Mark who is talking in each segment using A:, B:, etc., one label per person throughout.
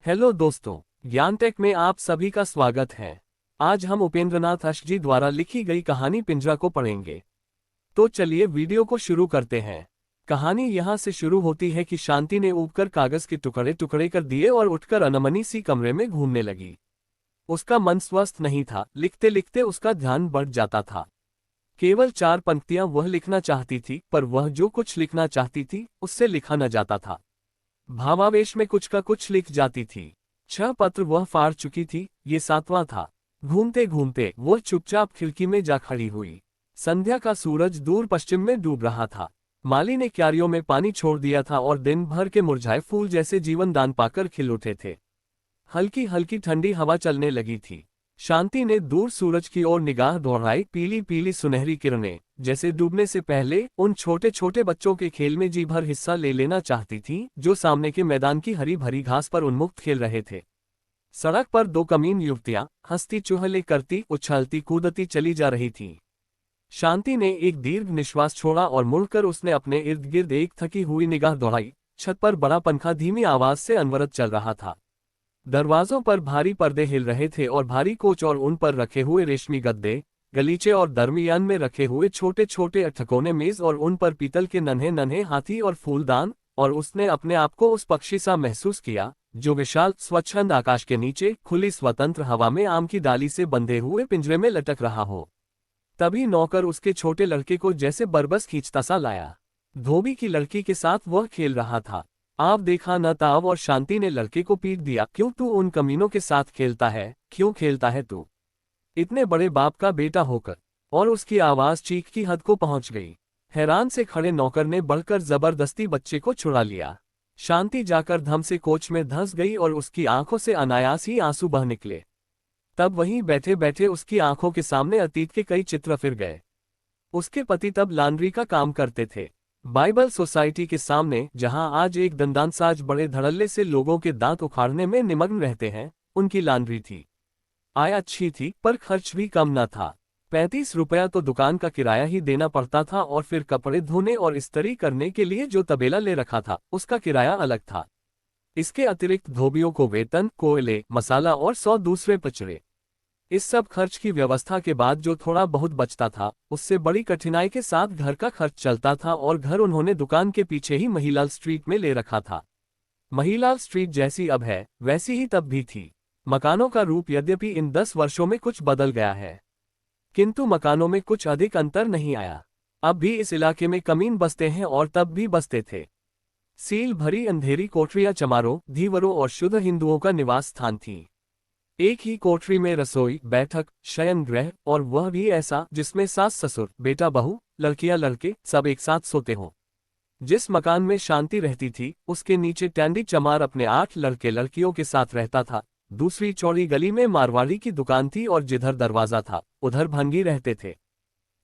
A: Hello दोस्तों, ज्ञान take में आप सभी का स्वागत है। आज हम उपेंद्रनाथ अश्क जी द्वारा लिखी गई कहानी पिंजरा को पढ़ेंगे। तो चलिए वीडियो को शुरू करते हैं। कहानी यहाँ से शुरू होती है कि शांति ने ऊबकर कागज के टुकड़े टुकड़े कर दिए और उठकर अनमनी सी कमरे में घूमने लगी। उसका मन स्वस्थ नहीं था, लिखते लिखते उसका ध्यान बढ़ जाता था। केवल 4 पंक्तियां वह लिखना चाहती थी, पर वह जो कुछ लिखना चाहती थी उससे लिखा न जाता था। भावावेश में कुछ का कुछ लिख जाती थी। 6 पत्र वह फाड़ चुकी थी, ये 7वां था। घूमते घूमते वह चुपचाप खिड़की में जा खड़ी हुई। संध्या का सूरज दूर पश्चिम में डूब रहा था। माली ने क्यारियों में पानी छोड़ दिया था और दिन भर के मुरझाए फूल जैसे जीवन दान पाकर खिल उठे थे। हल्की हल्की ठंडी हवा चलने लगी थी। शांति ने दूर सूरज की ओर निगाह दौड़ाई। पीली पीली सुनहरी किरणें जैसे डूबने से पहले उन छोटे छोटे बच्चों के खेल में जी भर हिस्सा ले लेना चाहती थीं, जो सामने के मैदान की हरी भरी घास पर उन्मुक्त खेल रहे थे। सड़क पर 2 कमीन युवतियां हंसती चुहले करती उछलती कूदती चली जा रही थीं। शांति ने एक दीर्घ निश्वास छोड़ा और मुड़कर उसने अपने इर्द गिर्द एक थकी हुई निगाह दौड़ाई। छत पर बड़ा पंखा धीमी आवाज से अनवरत चल रहा था। दरवाजों पर भारी पर्दे हिल रहे थे और भारी कोच और उन पर रखे हुए रेशमी गद्दे, गलीचे और दरमियान में रखे हुए छोटे छोटे ठकोने मेज और उन पर पीतल के नन्हे नन्हे हाथी और फूलदान। और उसने अपने आप को उस पक्षी सा महसूस किया जो विशाल स्वच्छंद आकाश के नीचे खुली स्वतंत्र हवा में आम की डाली से बंधे हुए पिंजरे में लटक रहा हो। तभी नौकर उसके छोटे लड़के को जैसे बरबस खींचता सा लाया। धोबी की लड़की के साथ वह खेल रहा था। आप देखा न ताव और शांति ने लड़के को पीट दिया। क्यों तू उन कमीनों के साथ खेलता है? क्यों खेलता है तू, इतने बड़े बाप का बेटा होकर? और उसकी आवाज चीख की हद को पहुंच गई। हैरान से खड़े नौकर ने बढ़कर जबरदस्ती बच्चे को छुड़ा लिया। शांति जाकर धम से कोच में धंस गई और उसकी आंखों से अनायास ही आंसू बह निकले। तब वहीं बैठे बैठे उसकी आंखों के सामने अतीत के कई चित्र फिर गए। उसके पति तब लॉन्ड्री का काम करते थे। बाइबल सोसाइटी के सामने, जहां आज एक दंदानसाज बड़े धड़ल्ले से लोगों के दांत उखाड़ने में निमग्न रहते हैं, उनकी लॉन्ड्री थी। आय अच्छी थी पर खर्च भी कम न था। 35 रुपया तो दुकान का किराया ही देना पड़ता था और फिर कपड़े धोने और इस्त्री करने के लिए जो तबेला ले रखा था उसका किराया अलग था। इसके अतिरिक्त धोबियों को वेतन, कोयले, मसाला और 100 दूसरे पचड़े। इस सब खर्च की व्यवस्था के बाद जो थोड़ा बहुत बचता था उससे बड़ी कठिनाई के साथ घर का खर्च चलता था। और घर उन्होंने दुकान के पीछे ही महिलाल स्ट्रीट में ले रखा था। महिलाल स्ट्रीट जैसी अब है वैसी ही तब भी थी। मकानों का रूप यद्यपि इन 10 वर्षों में कुछ बदल गया है, किंतु मकानों में कुछ अधिक अंतर नहीं आया। अब भी इस इलाके में कमीन बसते हैं और तब भी बसते थे। सील भरी अंधेरी कोठरियां चमारों, धीवरों और शुद्ध हिंदुओं का निवास स्थान थी। एक ही कोठरी में रसोई, बैठक, शयन गृह, और वह भी ऐसा जिसमें सास ससुर, बेटा बहू, लड़कियां लड़के सब एक साथ सोते हों। जिस मकान में शांति रहती थी उसके नीचे टैंडी चमार अपने 8 लड़के लड़कियों के साथ रहता था। दूसरी चौड़ी गली में मारवाड़ी की दुकान थी और जिधर दरवाजा था उधर भंगी रहते थे।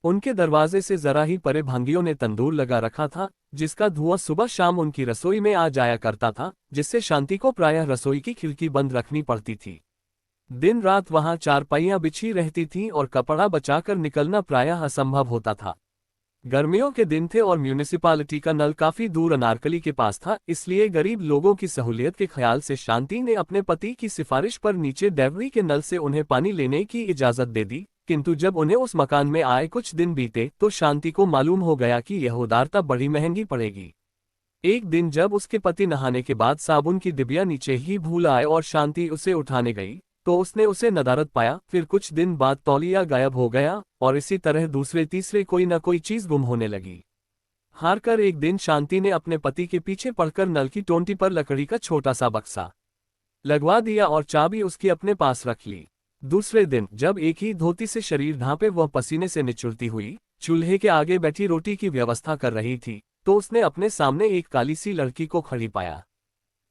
A: उनके दरवाजे से जरा ही परे भंगियों ने तंदूर लगा रखा था, जिसका धुआं सुबह शाम उनकी रसोई में आ जाया करता था, जिससे शांति को प्रायः रसोई की खिड़की बंद रखनी पड़ती थी। दिन रात वहां चारपाइयां बिछी रहती थीं और कपड़ा बचाकर निकलना प्रायः असंभव होता था। गर्मियों के दिन थे और म्यूनिसिपालिटी का नल काफी दूर अनारकली के पास था, इसलिए गरीब लोगों की सहूलियत के ख्याल से शांति ने अपने पति की सिफारिश पर नीचे डेवरी के नल से उन्हें पानी लेने की इजाजत दे दी। किंतु जब उन्हें उस मकान में आए कुछ दिन बीते तो शांति को मालूम हो गया कि यह उदारता बड़ी महंगी पड़ेगी। एक दिन जब उसके पति नहाने के बाद साबुन की डिबिया नीचे ही भूल आए और शांति उसे उठाने गई तो उसने उसे नदारद पाया। फिर कुछ दिन बाद तौलिया गायब हो गया और इसी तरह दूसरे तीसरे कोई न कोई चीज गुम होने लगी। हारकर एक दिन शांति ने अपने पति के पीछे पड़कर नल की टोंटी पर लकड़ी का छोटा सा बक्सा लगवा दिया और चाबी उसकी अपने पास रख ली। दूसरे दिन जब एक ही धोती से शरीर ढांपे वह पसीने से निचुड़ती हुई चूल्हे के आगे बैठी रोटी की व्यवस्था कर रही थी तो उसने अपने सामने एक काली सी लड़की को खड़ी पाया।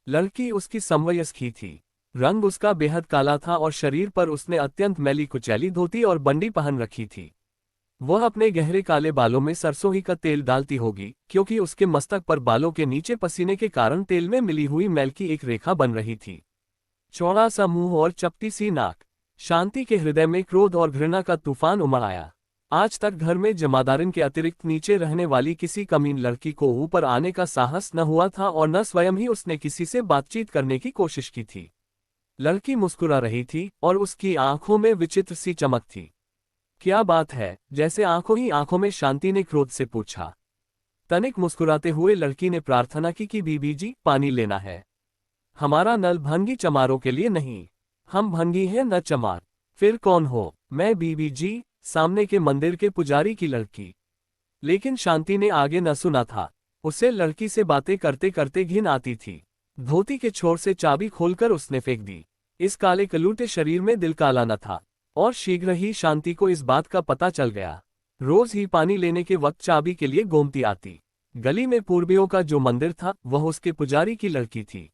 A: लड़की उसकी समवयस्क ही थी। रंग उसका बेहद काला था और शरीर पर उसने अत्यंत मैली कुचैली धोती और बंडी पहन रखी थी। वह अपने गहरे काले बालों में सरसों ही का तेल डालती होगी, क्योंकि उसके मस्तक पर बालों के नीचे पसीने के कारण तेल में मिली हुई मैल की एक रेखा बन रही थी। चौड़ा सा मुंह और चपटी सी नाक। शांति के हृदय में क्रोध और घृणा का तूफान उमड़ आया। आज तक घर में जमादारिन के अतिरिक्त नीचे रहने वाली किसी कमीन लड़की को ऊपर आने का साहस न हुआ था और न स्वयं ही उसने किसी से बातचीत करने की कोशिश की थी। लड़की मुस्कुरा रही थी और उसकी आंखों में विचित्र सी चमक थी। क्या बात है? जैसे आंखों ही आंखों में शांति ने क्रोध से पूछा। तनिक मुस्कुराते हुए लड़की ने प्रार्थना की कि बीबी जी, पानी लेना है। हमारा नल भंगी चमारों के लिए नहीं। हम भंगी हैं न चमार। फिर कौन हो? मैं बीबी जी, सामने के मंदिर के पुजारी की लड़की। लेकिन शांति ने आगे न सुना था। उसे लड़की से बातें करते करते घिन आती थी। धोती के छोर से चाबी खोलकर उसने फेंक दी। इस काले कलूटे शरीर में दिल काला न था। और शीघ्र ही शांति को इस बात का पता चल गया। रोज ही पानी लेने के वक्त चाबी के लिए गोमती आती। गली में पूर्वियों का जो मंदिर था वह उसके पुजारी की लड़की थी।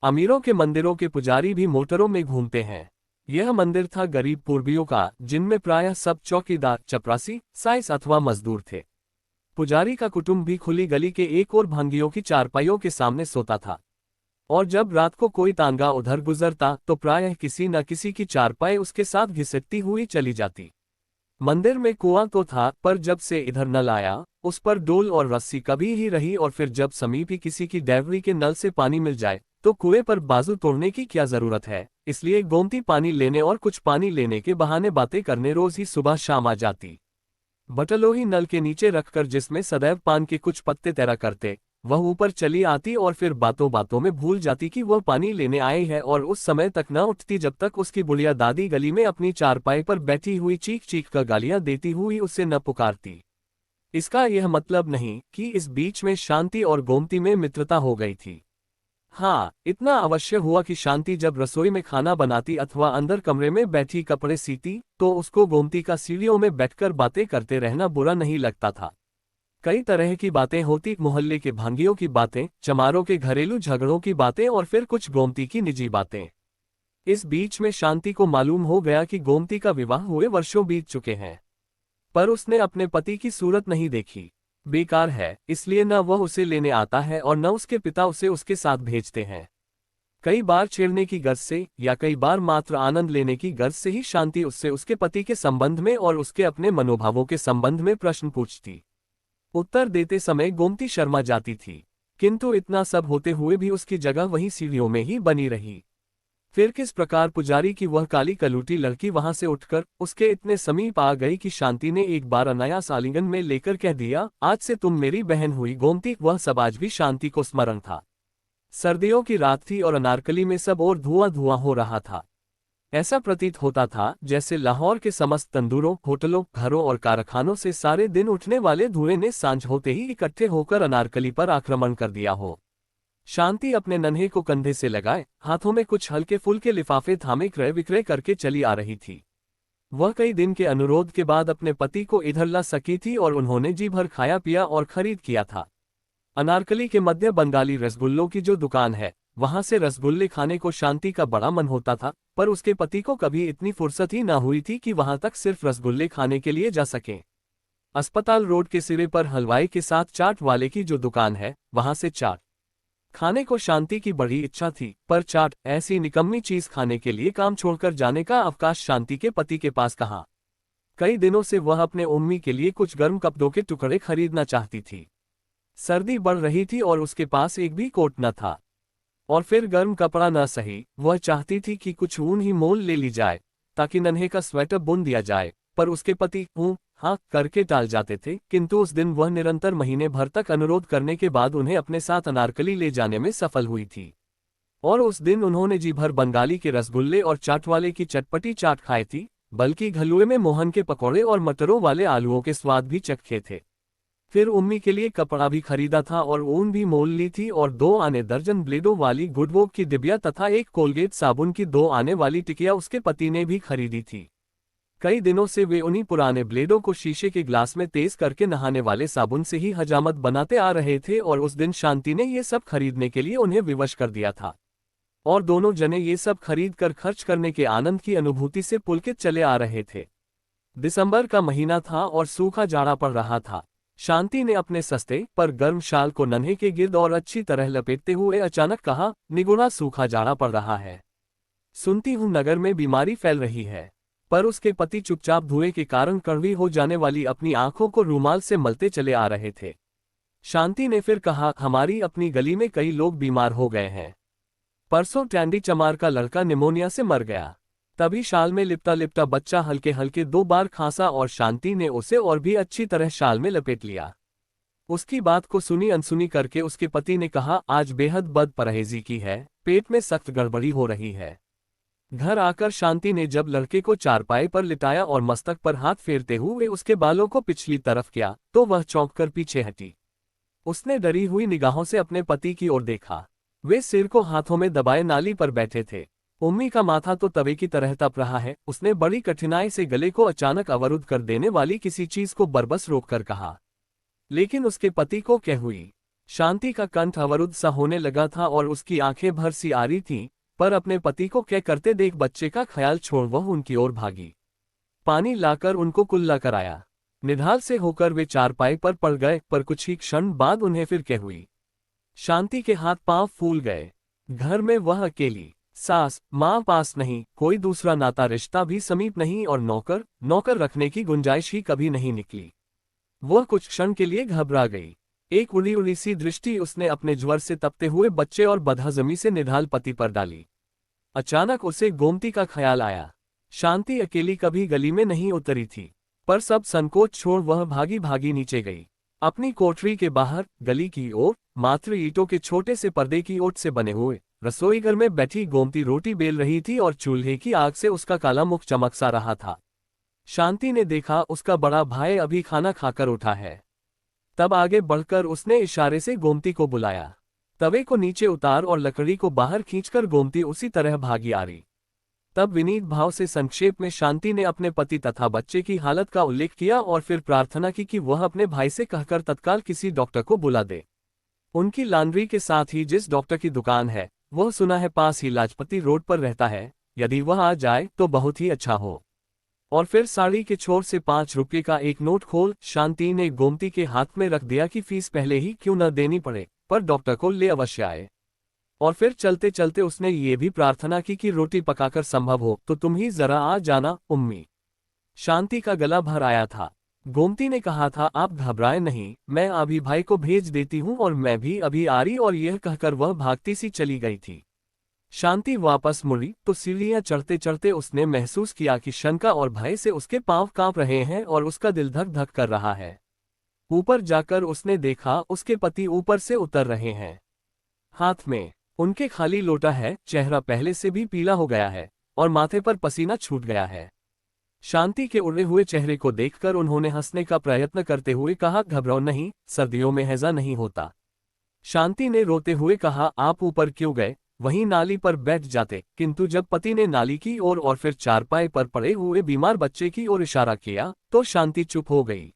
A: अमीरों के मंदिरों के पुजारी भी मोटरों में घूमते हैं। यह मंदिर था गरीब पूर्वियों का, जिनमें प्रायः सब चौकीदार, चपरासी, साइस अथवा मजदूर थे। पुजारी का कुटुंब भी खुली गली के एक और भंगियों की चारपाइयों के सामने सोता था। और जब रात को कोई तांगा उधर गुजरता तो प्रायः किसी न किसी की चारपाई उसके साथ घिसटती हुई चली जाती। मंदिर में कुआं तो था, पर जब से इधर नल आया उस पर डोल और रस्सी कभी ही रही, और फिर जब समीप ही किसी की डेवरी के नल से पानी मिल जाए तो कुएं पर बाजू तोड़ने की क्या जरूरत है। इसलिए गोमती पानी लेने और कुछ पानी लेने के बहाने बातें करने रोज ही सुबह शाम आ जाती। बटलोही नल के नीचे रखकर, जिसमें सदैव पान के कुछ पत्ते तैरा करते, वह ऊपर चली आती और फिर बातों बातों में भूल जाती कि वह पानी लेने आई है, और उस समय तक न उठती जब तक उसकी बुढ़िया दादी गली में अपनी चारपाई पर बैठी हुई चीख चीख कर गालियां देती हुई उसे न पुकारती। इसका यह मतलब नहीं कि इस बीच में शांति और गोमती में मित्रता हो गई थी। हाँ, इतना अवश्य हुआ कि शांति जब रसोई में खाना बनाती अथवा अंदर कमरे में बैठी कपड़े सीती तो उसको गोमती का सीढ़ियों में बैठकर बातें करते रहना बुरा नहीं लगता था। कई तरह की बातें होती, मोहल्ले के भांगियों की बातें, चमारों के घरेलू झगड़ों की बातें और फिर कुछ गोमती की निजी बातें। इस बीच में शांति को मालूम हो गया कि गोमती का विवाह हुए वर्षों बीत चुके हैं, पर उसने अपने पति की सूरत नहीं देखी। बेकार है, इसलिए न वह उसे लेने आता है और न उसके पिता उसे उसके साथ भेजते हैं। कई बार छेड़ने की गर्ज से या कई बार मात्र आनंद लेने की गर्ज से ही शांति उससे उसके पति के संबंध में और उसके अपने मनोभावों के संबंध में प्रश्न पूछती। उत्तर देते समय गोमती शर्मा जाती थी, किंतु इतना सब होते हुए भी उसकी जगह वहीं सीढ़ियों में ही बनी रही। फिर किस प्रकार पुजारी की वह काली कलूटी लड़की वहां से उठकर उसके इतने समीप आ गई कि शांति ने एक बार अनायास आलिंगन में लेकर कह दिया, आज से तुम मेरी बहन हुई गोमती। वह सब आज भी शांति को स्मरण था। सर्दियों की रात थी और अनारकली में सब और धुआं धुआं हो रहा था। ऐसा प्रतीत होता था जैसे लाहौर के समस्त तंदूरों, होटलों, घरों और कारखानों से सारे दिन उठने वाले धुएं ने सांझ होते ही इकट्ठे होकर अनारकली पर आक्रमण कर दिया हो। शांति अपने नन्हे को कंधे से लगाए, हाथों में कुछ हल्के फुल्के लिफाफे थामे क्रय विक्रय करके चली आ रही थी। वह कई दिन के अनुरोध के बाद अपने पति को इधर ला सकी थी और उन्होंने जी भर खाया पिया और खरीद किया था। अनारकली के मध्य बंगाली रसगुल्लों की जो दुकान है, वहां से रसगुल्ले खाने को शांति का बड़ा मन होता था, पर उसके पति को कभी इतनी फुर्सत ही ना हुई थी कि वहां तक सिर्फ रसगुल्ले खाने के लिए जा सके। अस्पताल रोड के सिरे पर हलवाई के साथ चाट वाले की जो दुकान है, वहां से चाट खाने को शांति की बड़ी इच्छा थी, पर चाट ऐसी निकम्मी चीज खाने के लिए काम छोड़कर जाने का अवकाश शांति के पति के पास कहाँ। कई दिनों से वह अपने उम्मी के लिए कुछ गर्म कपड़ों के टुकड़े खरीदना चाहती थी। सर्दी बढ़ रही थी और उसके पास एक भी कोट न था। और फिर गर्म कपड़ा न सही, वह चाहती थी कि कुछ ऊन ही मोल ले ली जाए ताकि नन्हे का स्वेटर बुन दिया जाए, पर उसके पति हाँ करके टाल जाते थे। किंतु उस दिन वह निरंतर महीने भर तक अनुरोध करने के बाद उन्हें अपने साथ अनारकली ले जाने में सफल हुई थी। और उस दिन उन्होंने जी भर बंगाली के रसगुल्ले और चाट वाले की चटपटी चाट खाई थी, बल्कि घलुए में मोहन के पकौड़े और मटरों वाले आलूओं के स्वाद भी चखे थे। फिर उम्मी के लिए कपड़ा भी खरीदा था और ऊन भी मोल ली थी, और 2 आने दर्जन ब्लेडों वाली गुडवॉक की डिबिया तथा एक कोलगेट साबुन की 2 आने वाली टिकिया उसके पति ने भी खरीदी थी। कई दिनों से वे उन्हीं पुराने ब्लेडों को शीशे के ग्लास में तेज करके नहाने वाले साबुन से ही हजामत बनाते आ रहे थे, और उस दिन शांति ने ये सब खरीदने के लिए उन्हें विवश कर दिया था। और दोनों जने ये सब खरीद कर खर्च करने के आनंद की अनुभूति से पुलकित चले आ रहे थे। दिसंबर का महीना था और सूखा जाड़ा पड़ रहा था। शांति ने अपने सस्ते पर गर्म शाल को नन्हे के गिर्द और अच्छी तरह लपेटते हुए अचानक कहा, निगुना सूखा जाड़ा पड़ रहा है। सुनती हूं नगर में बीमारी फैल रही है। पर उसके पति चुपचाप धुएं के कारण कड़वी हो जाने वाली अपनी आंखों को रूमाल से मलते चले आ रहे थे। शांति ने फिर कहा, हमारी अपनी गली में कई लोग बीमार हो गए हैं। परसों टैंडी चमार का लड़का निमोनिया से मर गया। तभी शाल में लिपटा लिपटा बच्चा हल्के हल्के 2 बार खांसा और शांति ने उसे और भी अच्छी तरह शाल में लपेट लिया। उसकी बात को सुनी अनसुनी करके उसके पति ने कहा, आज बेहद बद परहेजी की है, पेट में सख्त गड़बड़ी हो रही है। घर आकर शांति ने जब लड़के को चारपाई पर लिटाया और मस्तक पर हाथ फेरते हुए उसके बालों को पिछली तरफ किया तो वह चौंक कर पीछे हटी। उसने डरी हुई निगाहों से अपने पति की ओर देखा। वे सिर को हाथों में दबाए नाली पर बैठे थे। उम्मी का माथा तो तवे की तरह तप रहा है। उसने बड़ी कठिनाई से गले को अचानक अवरुद्ध कर देने वाली किसी चीज को बरबस रोककर कहा, लेकिन उसके पति को क्या हुई? शांति का कंठ अवरुद्ध सा होने लगा था और उसकी आंखें भर सी आ रही थीं, पर अपने पति को क्या करते देख बच्चे का ख्याल छोड़ वह उनकी ओर भागी। पानी लाकर उनको कुल्ला कराया। निढाल से होकर वे चारपाई पर पड़ गए, पर कुछ ही क्षण बाद उन्हें फिर क्या हुई। शांति के हाथ पांव फूल गए। घर में वह अकेली, सास मां पास नहीं, कोई दूसरा नाता रिश्ता भी समीप नहीं और नौकर रखने की गुंजाइश ही कभी नहीं निकली। वह कुछ क्षण के लिए घबरा गई। एक उड़ी उड़ी सी दृष्टि उसने अपने ज्वर से तपते हुए बच्चे और बदहजमी से निढाल पति पर डाली। अचानक उसे गोमती का ख्याल आया। शांति अकेली कभी गली में नहीं उतरी थी, पर सब संकोच छोड़ वह भागी भागी नीचे गई। अपनी कोठरी के बाहर गली की ओर मात्र ईंटों के छोटे से पर्दे की ओट से बने हुए रसोई घर में बैठी गोमती रोटी बेल रही थी और चूल्हे की आग से उसका काला मुख चमक सा रहा था। शांति ने देखा उसका बड़ा भाई अभी खाना खाकर उठा है। तब आगे बढ़कर उसने इशारे से गोमती को बुलाया। तवे को नीचे उतार और लकड़ी को बाहर खींचकर गोमती उसी तरह भागी आ रही। तब विनीत भाव से संक्षेप में शांति ने अपने पति तथा बच्चे की हालत का उल्लेख किया और फिर प्रार्थना की कि वह अपने भाई से कहकर तत्काल किसी डॉक्टर को बुला दे। उनकी लॉन्ड्री के साथ ही जिस डॉक्टर की दुकान है वह सुना है पास ही लाजपती रोड पर रहता है, यदि वह आ जाए तो बहुत ही अच्छा हो। और फिर साड़ी के छोर से 5 रुपये का एक नोट खोल शांति ने गोमती के हाथ में रख दिया कि फीस पहले ही क्यों न देनी पड़े, पर डॉक्टर को ले अवश्य आए। और फिर चलते चलते उसने ये भी प्रार्थना की कि रोटी पकाकर संभव हो तो तुम ही जरा आ जाना उम्मी। शांति का गला भर आया था। गोमती ने कहा था, आप घबराए नहीं, मैं अभी भाई को भेज देती हूँ और मैं भी अभी आ रही। और यह कहकर वह भागती सी चली गई थी। शांति वापस मुड़ी तो सीढ़ियां चढ़ते चढ़ते उसने महसूस किया कि शंका और भय से उसके पांव कांप रहे हैं और उसका दिल धक धक कर रहा है। ऊपर जाकर उसने देखा उसके पति ऊपर से उतर रहे हैं। हाथ में उनके खाली लोटा है, चेहरा पहले से भी पीला हो गया है और माथे पर पसीना छूट गया है। शांति के उड़े हुए चेहरे को देखकर उन्होंने हंसने का प्रयत्न करते हुए कहा, घबराओ नहीं, सर्दियों में हैजा नहीं होता। शांति ने रोते हुए कहा, आप ऊपर क्यों गए, वहीं नाली पर बैठ जाते। किंतु जब पति ने नाली की ओर और फिर चारपाई पर पड़े हुए बीमार बच्चे की ओर इशारा किया तो शांति चुप हो गई।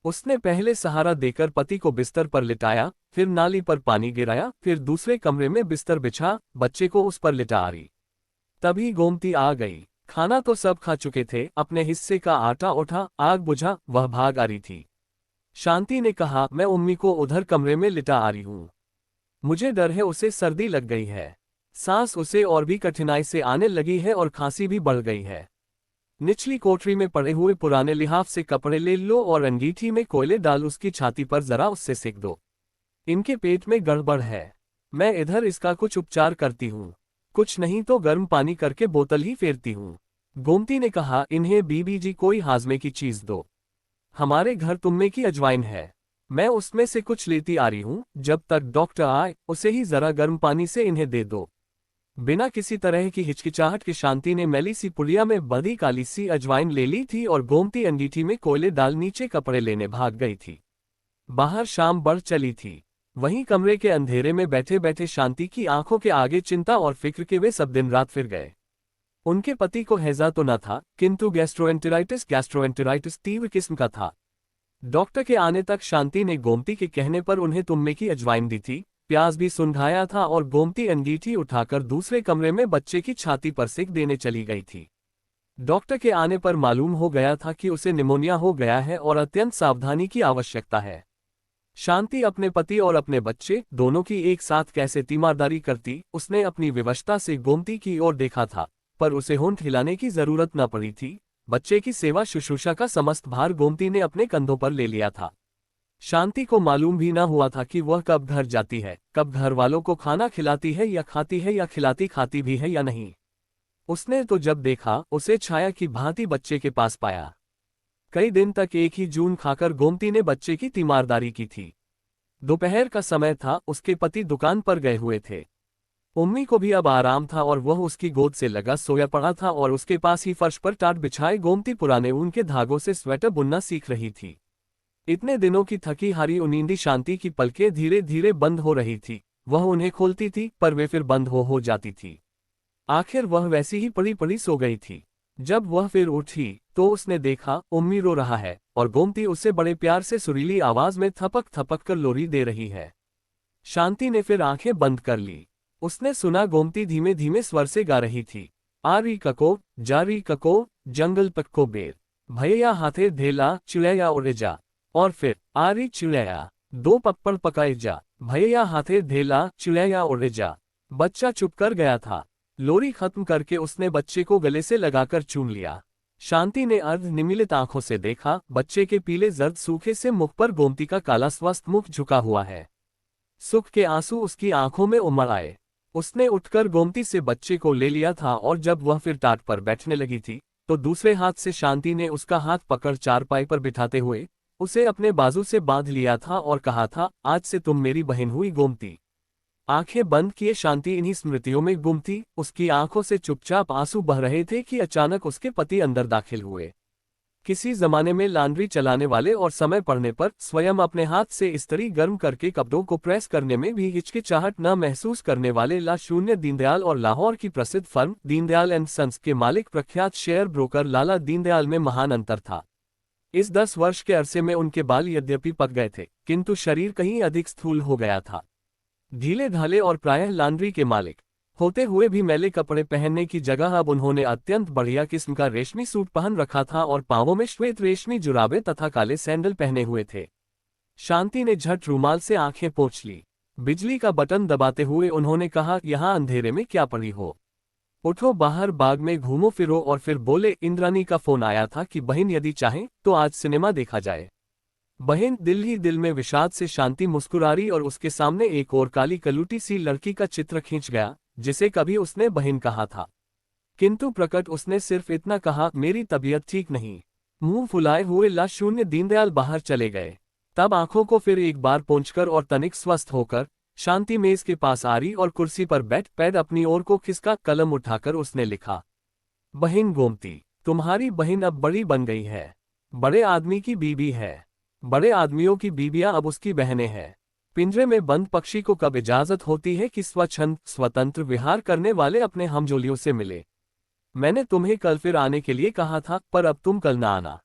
A: उसने पहले सहारा देकर पति को बिस्तर पर लिटाया, फिर नाली पर पानी गिराया, फिर दूसरे कमरे में बिस्तर बिछा बच्चे को उस पर लिटा रही। तभी गोमती आ गई। खाना तो सब खा चुके थे, अपने हिस्से का आटा उठा, आग बुझा, वह भाग आ रही थी। शांति ने कहा, मैं उम्मी को उधर कमरे में लिटा आ रही हूँ। मुझे डर है उसे सर्दी लग गई है। सांस उसे और भी कठिनाई से आने लगी है और खांसी भी बढ़ गई है। निचली कोठरी में पड़े हुए पुराने लिहाफ से कपड़े ले लो और अंगीठी में कोयले डाल उसकी छाती पर जरा उससे सेक दो। इनके पेट में गड़बड़ है। मैं इधर इसका कुछ उपचार करती हूँ, कुछ नहीं तो गर्म पानी करके बोतल ही फेरती हूँ। गोमती ने कहा, इन्हें बीबी जी कोई हाजमे की चीज दो। हमारे घर तुम्मे की अजवाइन है, मैं उसमें से कुछ लेती आ रही हूँ। जब तक डॉक्टर आए उसे ही जरा गर्म पानी से इन्हें दे दो। बिना किसी तरह की हिचकिचाहट की शांति ने मैली सी पुड़िया में बड़ी काली सी अजवाइन ले ली थी और गोमती अंगीठी में कोयले डाल नीचे कपड़े लेने भाग गई थी। बाहर शाम बढ़ चली थी। वहीं कमरे के अंधेरे में बैठे बैठे शांति की आंखों के आगे चिंता और फिक्र के वे सब दिन रात फिर गए। उनके पति को हैजा तो न था, किंतु गैस्ट्रोएंटेराइटिस तीव्र किस्म का था। डॉक्टर के आने तक शांति ने गोमती के कहने पर उन्हें तुम्मे की अजवाइन दी थी, प्याज भी सुंघाया था और गोमती अंगीठी उठाकर दूसरे कमरे में बच्चे की छाती पर सेक देने चली गई थी। डॉक्टर के आने पर मालूम हो गया था कि उसे निमोनिया हो गया है और अत्यंत सावधानी की आवश्यकता है। शांति अपने पति और अपने बच्चे दोनों की एक साथ कैसे तीमारदारी करती, उसने अपनी विवशता से गोमती की ओर देखा था, पर उसे होंठ हिलाने की जरूरत न पड़ी थी। बच्चे की सेवा शुश्रूषा का समस्त भार गोमती ने अपने कंधों पर ले लिया था। शांति को मालूम भी न हुआ था कि वह कब घर जाती है, कब घर वालों को खाना खिलाती है या खाती है, या खिलाती खाती भी है या नहीं। उसने तो जब देखा उसे छाया की भांति बच्चे के पास पाया। कई दिन तक एक ही जून खाकर गोमती ने बच्चे की तीमारदारी की थी। दोपहर का समय था, उसके पति दुकान पर गए हुए थे। उम्मी को भी अब आराम था और वह उसकी गोद से लगा सोया पड़ा था और उसके पास ही फर्श पर टाट बिछाए गोमती पुराने ऊन के धागों से स्वेटर बुनना सीख रही थी। इतने दिनों की थकी हारी उनींदी शांति की पलकें धीरे धीरे बंद हो रही थी। वह उन्हें खोलती थी पर वे फिर बंद हो जाती थी। आखिर वह वैसी ही पड़ी पड़ी सो गई थी। जब वह फिर उठी तो उसने देखा उम्मी रो रहा है और गोमती उससे बड़े प्यार से सुरीली आवाज में थपक थपक कर लोरी दे रही है। शांति ने फिर आंखें बंद कर ली। उसने सुना गोमती धीमे धीमे स्वर से गा रही थी, आरी कको जारी कको जंगल पक्को बेर, भैया हाथे धेला चिड़ैया उड़े जा। और फिर आरी चिड़ैया दो पप्पड़ पकाए जा, भैया हाथे धेला चिड़ैया उड़े जा। बच्चा चुप कर गया था। लोरी खत्म करके उसने बच्चे को गले से लगाकर चूम लिया। शांति ने अर्ध निमिलित आंखों से देखा, बच्चे के पीले जर्द सूखे से मुख पर गोमती का काला स्वस्थ मुख झुका हुआ है। सुख के आंसू उसकी आंखों में उमड़ आए। उसने उठकर गोमती से बच्चे को ले लिया था और जब वह फिर टाट पर बैठने लगी थी तो दूसरे हाथ से शांति ने उसका हाथ पकड़ चारपाई पर बिठाते हुए उसे अपने बाजू से बांध लिया था और कहा था, आज से तुम मेरी बहन हुई गोमती। आंखें बंद किए शांति इन्हीं स्मृतियों में गुम थी। उसकी आंखों से चुपचाप आंसू बह रहे थे कि अचानक उसके पति अंदर दाखिल हुए। किसी जमाने में लॉन्ड्री चलाने वाले और समय पड़ने पर स्वयं अपने हाथ से इस्त्री गर्म करके कपड़ों को प्रेस करने में भी हिचकिचाहट न महसूस करने वाले ला शून्य दीनदयाल और लाहौर की प्रसिद्ध फर्म दीनदयाल एंड सन्स के मालिक प्रख्यात शेयर ब्रोकर लाला दीनदयाल में महान अंतर था। इस 10 वर्ष के अरसे में उनके बाल यद्यपि पक गए थे किंतु शरीर कहीं अधिक स्थूल हो गया था। ढीले ढाले और प्रायः लॉन्ड्री के मालिक होते हुए भी मैले कपड़े पहनने की जगह अब उन्होंने अत्यंत बढ़िया किस्म का रेशमी सूट पहन रखा था और पांवों में श्वेत रेशमी जुराबे तथा काले सैंडल पहने हुए थे। शांति ने झट रूमाल से आंखें पोंछ ली। बिजली का बटन दबाते हुए उन्होंने कहा, यहाँ अंधेरे में क्या पड़ी हो, उठो बाहर बाग में घूमो फिरो। और फिर बोले, इंद्रानी का फोन आया था कि बहन यदि चाहें तो आज सिनेमा देखा जाए। बहन दिल ही दिल में विषाद से शांति मुस्कुरारी और उसके सामने एक और काली कलूटी सी लड़की का चित्र खींच गया जिसे कभी उसने बहन कहा था, किंतु प्रकट उसने सिर्फ इतना कहा, मेरी तबीयत ठीक नहीं। मुंह फुलाए हुए ला शून्य दीनदयाल बाहर चले गए। तब आंखों को फिर एक बार पोंछकर और तनिक स्वस्थ होकर शांति मेज के पास आरी और कुर्सी पर बैठ पैर अपनी ओर को खिसका कलम उठाकर उसने लिखा, बहन गोमती, तुम्हारी बहन अब बड़ी बन गई है, बड़े आदमी की बीबी है। बड़े आदमियों की बीबियां अब उसकी बहनें हैं। पिंजरे में बंद पक्षी को कब इजाजत होती है कि स्वच्छंद स्वतंत्र विहार करने वाले अपने हमजोलियों से मिले। मैंने तुम्हें कल फिर आने के लिए कहा था, पर अब तुम कल ना आना।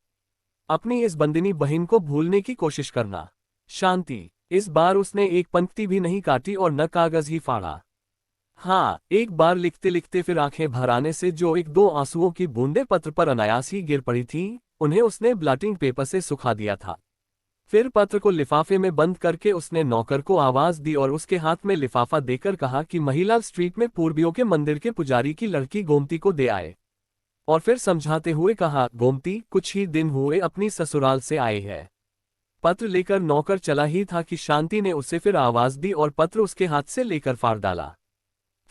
A: अपनी इस बंदिनी बहन को भूलने की कोशिश करना। शांति। इस बार उसने एक पंक्ति भी नहीं काटी और न कागज ही फाड़ा। हाँ, एक बार लिखते लिखते फिर आंखें भर आने से जो एक दो आंसुओं की बूंदें पत्र पर अनायास ही गिर पड़ी थीं, उन्हें उसने ब्लॉटिंग पेपर से सुखा दिया था। फिर पत्र को लिफाफे में बंद करके उसने नौकर को आवाज दी और उसके हाथ में लिफाफा देकर कहा कि महिलाल स्ट्रीट में पूर्वियों के मंदिर के पुजारी की लड़की गोमती को दे आए। और फिर समझाते हुए कहा, गोमती कुछ ही दिन हुए अपनी ससुराल से आई है। पत्र लेकर नौकर चला ही था कि शांति ने उसे फिर आवाज दी और पत्र उसके हाथ से लेकर फाड़ डाला।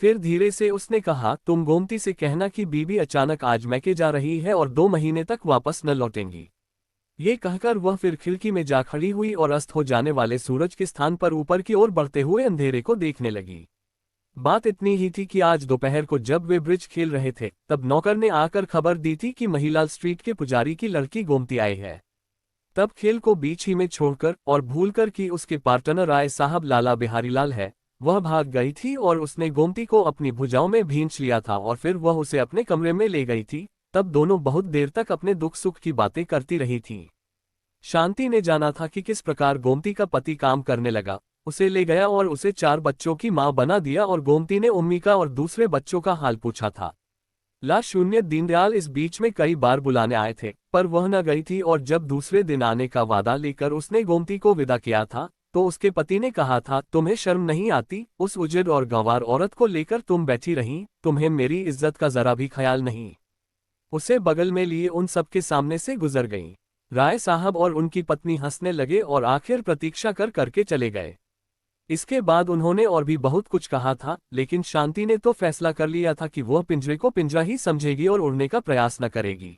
A: फिर धीरे से उसने कहा, तुम गोमती से कहना कि बीबी अचानक आज मैके जा रही है और 2 महीने तक वापस न लौटेंगी। ये कहकर वह फिर खिड़की में जा खड़ी हुई और अस्त हो जाने वाले सूरज के स्थान पर ऊपर की ओर बढ़ते हुए अंधेरे को देखने लगी। बात इतनी ही थी कि आज दोपहर को जब वे ब्रिज खेल रहे थे तब नौकर ने आकर खबर दी थी कि महिलाल स्ट्रीट के पुजारी की लड़की गोमती आई है। तब खेल को बीच ही में छोड़कर और भूलकर कि उसके पार्टनर राय साहब लाला बिहारी लाल है, वह भाग गई थी और उसने गोमती को अपनी भुजाओं में भींच लिया था और फिर वह उसे अपने कमरे में ले गई थी। तब दोनों बहुत देर तक अपने दुख सुख की बातें करती रही थीं। शांति ने जाना था कि किस प्रकार गोमती का पति काम करने लगा, उसे ले गया और उसे 4 बच्चों की मां बना दिया और गोमती ने उम्मी का और दूसरे बच्चों का हाल पूछा था। ला शून्य दीनदयाल इस बीच में कई बार बुलाने आए थे, पर वह न गई थी और जब दूसरे दिन आने का वादा लेकर उसने गोमती को विदा किया था तो उसके पति ने कहा था, तुम्हें शर्म नहीं आती, उस उजड़ और गंवार औरत को लेकर तुम बैठी रही, तुम्हें मेरी इज्जत का जरा भी ख्याल नहीं। उसे बगल में लिए उन सबके सामने से गुजर गईं। राय साहब और उनकी पत्नी हंसने लगे और आखिर प्रतीक्षा करके चले गए। इसके बाद उन्होंने और भी बहुत कुछ कहा था, लेकिन शांति ने तो फैसला कर लिया था कि वह पिंजरे को पिंजरा ही समझेगी और उड़ने का प्रयास न करेगी।